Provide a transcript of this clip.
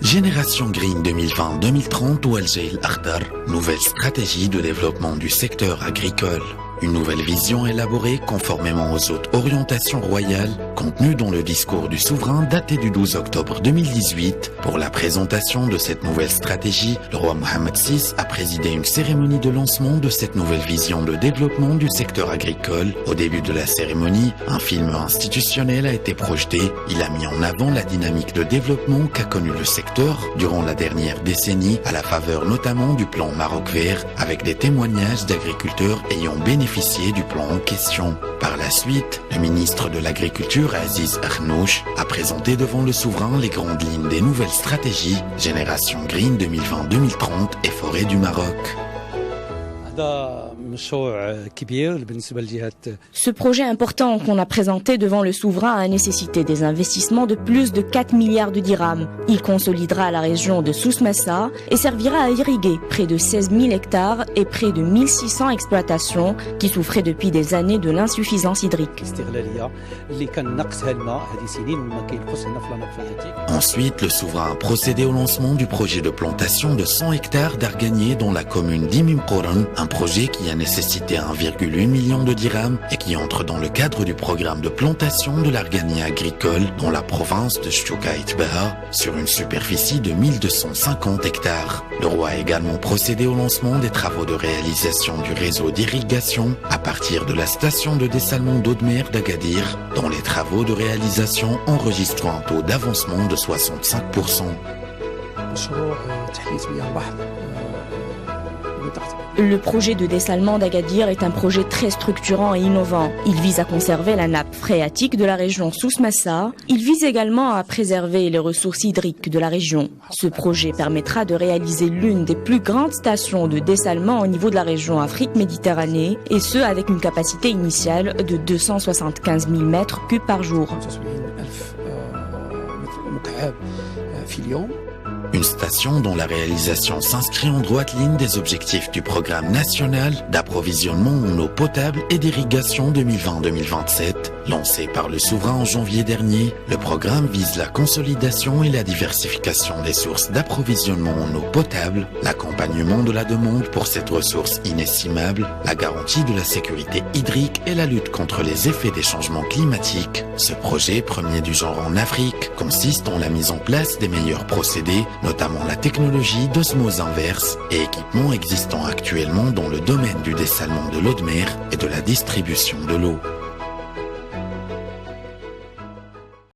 Génération Green 2020-2030 ou Al-Jail Akhdar, nouvelle stratégie de développement du secteur agricole. Une nouvelle vision élaborée conformément aux hautes orientations royales contenues dans le discours du souverain daté du 12 octobre 2018. Pour la présentation de cette nouvelle stratégie, le roi Mohammed VI a présidé une cérémonie de lancement de cette nouvelle vision de développement du secteur agricole. Au début de la cérémonie, un film institutionnel a été projeté. Il a mis en avant la dynamique de développement qu'a connu le secteur durant la dernière décennie, à la faveur notamment du plan Maroc Vert, avec des témoignages d'agriculteurs ayant bénéficié du plan en question. Par la suite, le ministre de l'Agriculture, Aziz Akhannouch, a présenté devant le souverain les grandes lignes des nouvelles stratégies Génération Green 2020-2030 et Forêt du Maroc. Ce projet important qu'on a présenté devant le souverain a nécessité des investissements de plus de 4 milliards de dirhams. Il consolidera la région de Souss Massa et servira à irriguer près de 16 000 hectares et près de 1600 exploitations qui souffraient depuis des années de l'insuffisance hydrique. Ensuite, le souverain a procédé au lancement du projet de plantation de 100 hectares d'arganier dans la commune d'Imimkoran, un projet qui a nécessité 1,8 million de dirhams et qui entre dans le cadre du programme de plantation de l'arganier agricole dans la province de Choukaït Baha sur une superficie de 1250 hectares. Le roi a également procédé au lancement des travaux de réalisation du réseau d'irrigation à partir de la station de dessalement d'eau de mer d'Agadir, dont les travaux de réalisation enregistrent un taux d'avancement de 65%. Le projet de dessalement d'Agadir est un projet très structurant et innovant. Il vise à conserver la nappe phréatique de la région Souss Massa. Il vise également à préserver les ressources hydriques de la région. Ce projet permettra de réaliser l'une des plus grandes stations de dessalement au niveau de la région Afrique-Méditerranée, et ce avec une capacité initiale de 275 000 mètres cubes par jour. Une station dont la réalisation s'inscrit en droite ligne des objectifs du programme national d'approvisionnement en eau potable et d'irrigation 2020-2027. Lancé par le souverain en janvier dernier, le programme vise la consolidation et la diversification des sources d'approvisionnement en eau potable, l'accompagnement de la demande pour cette ressource inestimable, la garantie de la sécurité hydrique et la lutte contre les effets des changements climatiques. Ce projet, premier du genre en Afrique, consiste en la mise en place des meilleurs procédés, notamment la technologie d'osmose inverse et équipements existants actuellement dans le domaine du dessalement de l'eau de mer et de la distribution de l'eau.